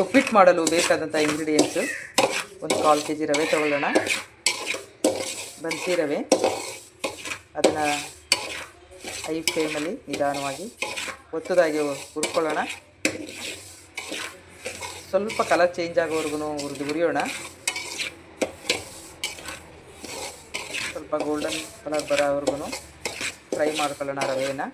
ಉಪ್ಪಿಟ್ಟು ಮಾಡಲು ಬೇಕಾದಂಥ ಇಂಗ್ರೀಡಿಯೆಂಟ್ಸು: ಒಂದು 1/4 kg ರವೆ ತಗೊಳ್ಳೋಣ. ಬನ್ಸಿ ರವೆ. ಅದನ್ನು ಹೈ ಫ್ಲೇಮಲ್ಲಿ ನಿಧಾನವಾಗಿ ಒತ್ತದಾಗಿ ಹುರ್ಕೊಳ್ಳೋಣ. ಸ್ವಲ್ಪ ಕಲರ್ ಚೇಂಜ್ ಆಗೋವರೆಗೂ ಹುರಿಯೋಣ. ಸ್ವಲ್ಪ ಗೋಲ್ಡನ್ ಕಲರ್ ಬರೋವರೆಗೂ ಫ್ರೈ ಮಾಡ್ಕೊಳ್ಳೋಣ ರವೆಯನ್ನು.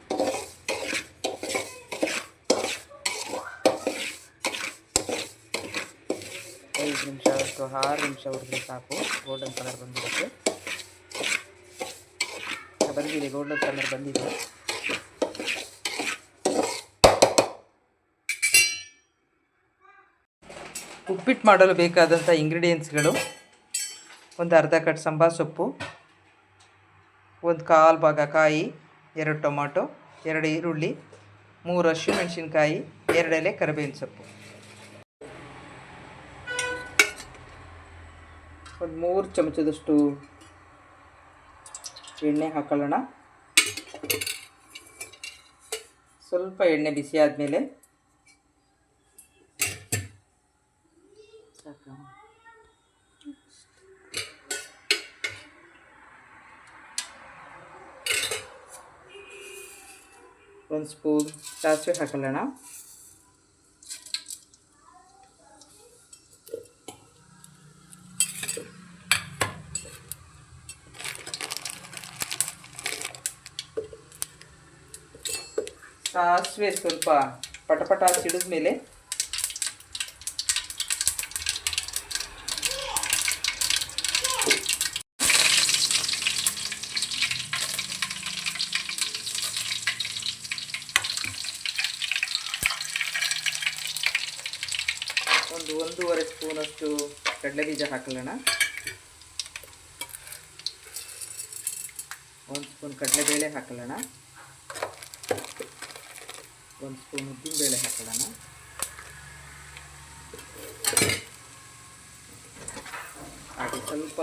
ಐದು ನಿಮಿಷ ಅಥವಾ 6 ನಿಮಿಷ ಹುರಿದ್ರೆ ಸಾಕು, ಗೋಲ್ಡನ್ ಕಲರ್ ಬಂದಿರುತ್ತೆ. ಬಂದಿದೆ, ಗೋಲ್ಡನ್ ಕಲರ್ ಬಂದಿದೆ. ಉಪ್ಪಿಟ್ಟು ಮಾಡಲು ಬೇಕಾದಂಥ ಇಂಗ್ರೀಡಿಯೆಂಟ್ಸ್ಗಳು: ಒಂದು ಅರ್ಧ ಕಟ್ ಸಂಬಾರ ಸೊಪ್ಪು, ಒಂದು 1/4 ಭಾಗ ಕಾಯಿ, 2 ಟೊಮಾಟೊ, 2 ಈರುಳ್ಳಿ, 3 ಹಸಿಮೆಣಸಿನ್ಕಾಯಿ, 2 ಎಲೆ ಕರಿಬೇವಿನ ಸೊಪ್ಪು. ಒಂದು 3 ಚಮಚದಷ್ಟು ಎಣ್ಣೆ ಹಾಕೊಳ್ಳೋಣ. ಸ್ವಲ್ಪ ಎಣ್ಣೆ ಬಿಸಿ ಆದಮೇಲೆ ಒಂದು ಸ್ಪೂನ್ ಸಾಸಿವೆ ಹಾಕೊಳ್ಳೋಣ. ಸಾಸಿವೆ ಸ್ವಲ್ಪ ಪಟಪಟ ಸಿಡಿದ ಮೇಲೆ ಒಂದು 1.5 ಸ್ಪೂನಷ್ಟು ಕಡಲೆಬೀಜ ಹಾಕೊಳ್ಳೋಣ. 1 ಸ್ಪೂನ್ ಕಡಲೆಬೇಳೆ ಹಾಕೊಳ್ಳೋಣ. 1 ಸ್ಪೂನ್ ಉದ್ದಿನಬೇಳೆ ಹಾಕೊಳ್ಳೋಣ. ಹಾಗೆ ಸ್ವಲ್ಪ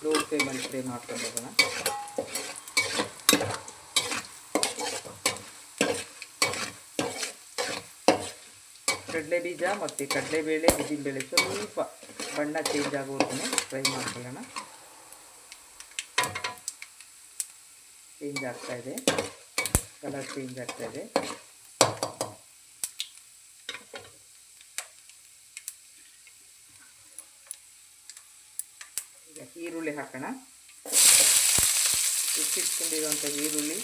ಲೋ ಫ್ಲೇಮಲ್ಲಿ ಫ್ರೈ ಮಾಡ್ಕೊಂಡು ಹೋಗೋಣ. ಕಡಲೆ ಬೀಜ ಮತ್ತು ಕಡಲೆಬೇಳೆ, ಉದ್ದಿನಬೇಳೆ ಸ್ವಲ್ಪ ಬಣ್ಣ ಚೇಂಜ್ ಆಗೋವರೆಗೂ ಫ್ರೈ ಮಾಡ್ಕೊಳ್ಳೋಣ. ಚೇಂಜ್ ಆಗ್ತಾಯಿದೆ, ಕಲರ್ ಚೇಂಜ್ ಆಗ್ತಾಯಿದೆ. ಈಗ ಈರುಳ್ಳಿ ಹಾಕೋಣ. ಹೆಚ್ಚಿಟ್ಕೊಂಡಿರುವಂಥ ಈರುಳ್ಳಿ,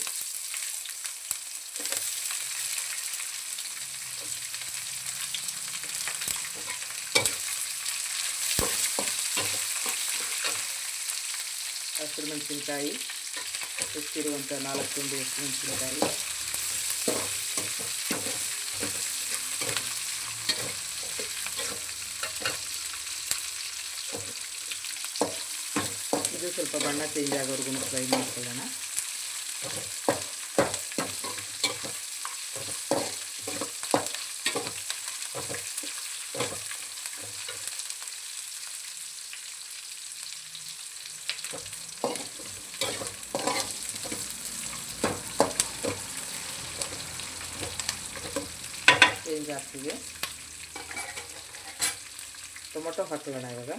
ಹಸಿಮೆಣಸಿನ್ಕಾಯಿ, ಹೆಚ್ಚಿರುವಂಥ 4 ತುಂಡು ಹಸಿಮೆಣಸಿನ್ಕಾಯಿ, ಇದು ಸ್ವಲ್ಪ ಬಣ್ಣ ಚೇಂಜ್ ಆಗೋವರೆಗೂ ಫ್ರೈ ಮಾಡ್ಕೊಳ್ಳೋಣ. ಚೇಂಜ್ ಆಗ್ತಿದೆ. ಟೊಮೊಟೊ ಹಾಕೊಳ್ಳೋಣ ಇವಾಗ.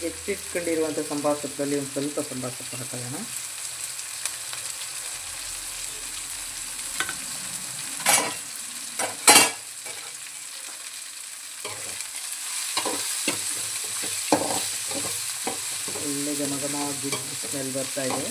ಹೆಚ್ಚಿಟ್ಕೊಂಡಿರುವಂಥ ಸಂಬಾರ ಸೊಪ್ಪಲ್ಲಿ ಒಂದು ಸ್ವಲ್ಪ ಸಂಬಾರ ಸೊಪ್ಪು ಹಾಕೋಣ. ಒಳ್ಳೆ ಘಮ ಘಮ ಗುಡ್ ಸ್ಮೆಲ್ ಬರ್ತಾ ಇದೆ.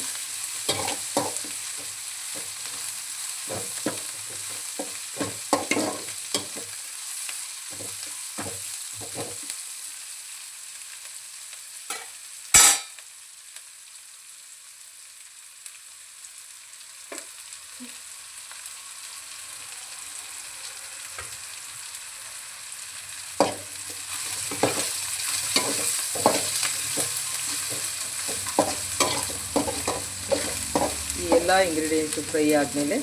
ಈ ಎಲ್ಲ ಇಂಗ್ರೀಡಿಯೆಂಟ್ಸು ಫ್ರೈ ಆದಮೇಲೆ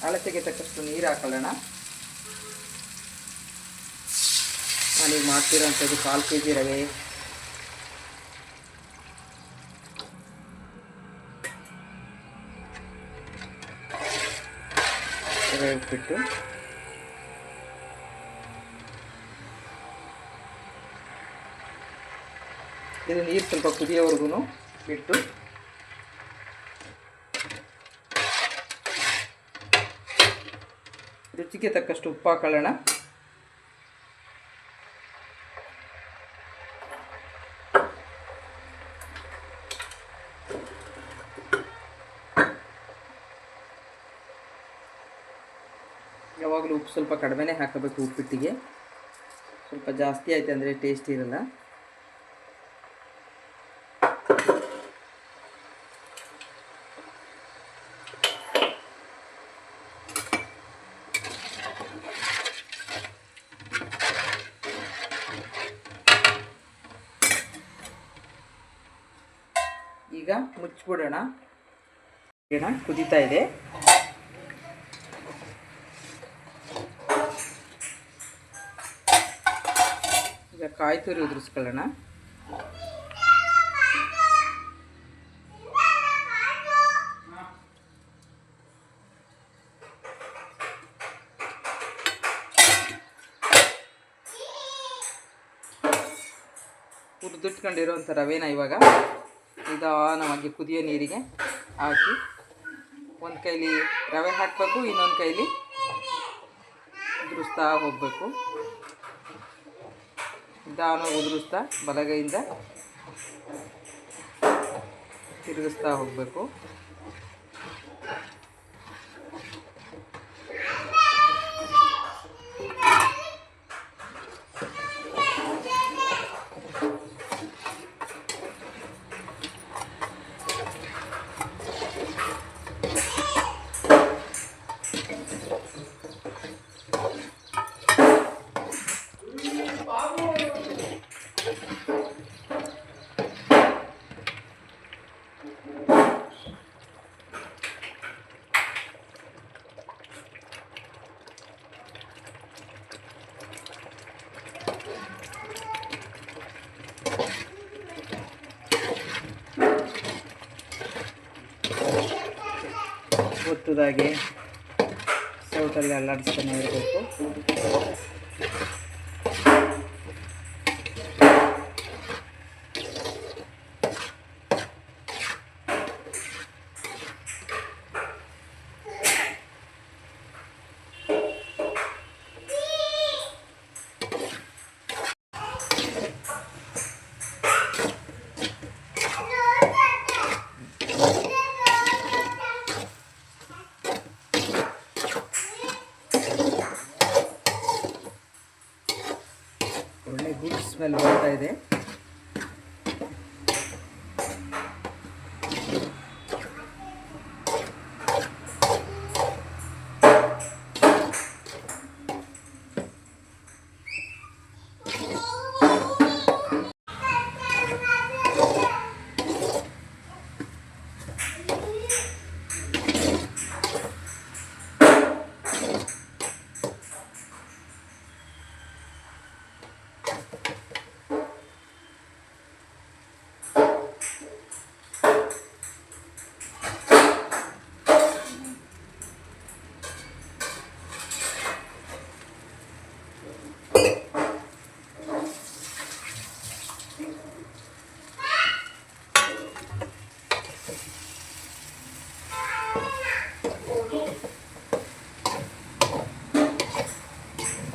ಅಳತೆಗೆ ತಕ್ಕಷ್ಟು ನೀರು ಹಾಕೊಳ್ಳೋಣ. ನಾನೀಗ ಮಾಡ್ತಿರೋಂಥದ್ದು 1/4 kg ರವೆ, ಉಪ್ಪಿಟ್ಟು, ಇದು ನೀರು ಸ್ವಲ್ಪ ಕುದಿಯೋವರೆಗೂ ಬಿಟ್ಟು ರುಚಿಗೆ ತಕ್ಕಷ್ಟು ಉಪ್ಪು ಹಾಕೊಳ್ಳೋಣ. ಯಾವಾಗಲೂ ಉಪ್ಪು ಸ್ವಲ್ಪ ಕಡಿಮೆನೇ ಹಾಕಬೇಕು. ಉಪ್ಪಿಟ್ಟಿಗೆ ಸ್ವಲ್ಪ ಜಾಸ್ತಿ ಆಯ್ತು ಅಂದರೆ ಟೇಸ್ಟ್ ಇರಲ್ಲ. ಈಗ ಮುಚ್ಚಿಬಿಡೋಣ. ಕುದೀತಾ ಇದೆ. ಈಗ ಕಾಯಿ ತುರಿ ಉದುರಿಸ್ಕೊಳ್ಳೋಣ. ಹುರಿದಿಟ್ಕೊಂಡಿರೋಂಥ ರವೆನ ಇವಾಗ ನಿಧಾನವಾಗಿ ಕುದಿಯೋ ನೀರಿಗೆ ಹಾಕಿ ಒಂದು ಕೈಲಿ ರವೆ ಹಾಕಬೇಕು, ಇನ್ನೊಂದು ಕೈಲಿ ಉದುರಿಸ್ತಾ ಹೋಗಬೇಕು. ನಿಧಾನವಾಗಿ ಉದುರಿಸ್ತಾ ಬಲಗೈಯಿಂದ ತಿರುಗಿಸ್ತಾ ಹೋಗಬೇಕು. ಒತ್ತದಾಗೆ ಸೌಟಲ್ಲಿ ಅಲ್ಲಾಡಿಸ್ತಾನೆ ಇರಬೇಕು. ಒಳ್ಳೆ ಗುಡ್ ಸ್ಮೆಲ್ ಬರ್ತಾ ಇದೆ.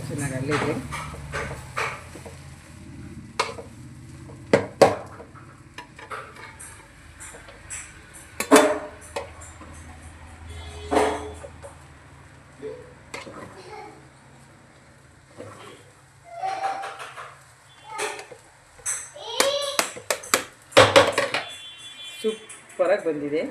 ಚೆನ್ನಾಗಿ ಅಲ್ಲಿದೆ. ಸೂಪರಾಗಿ ಬಂದಿದೆ.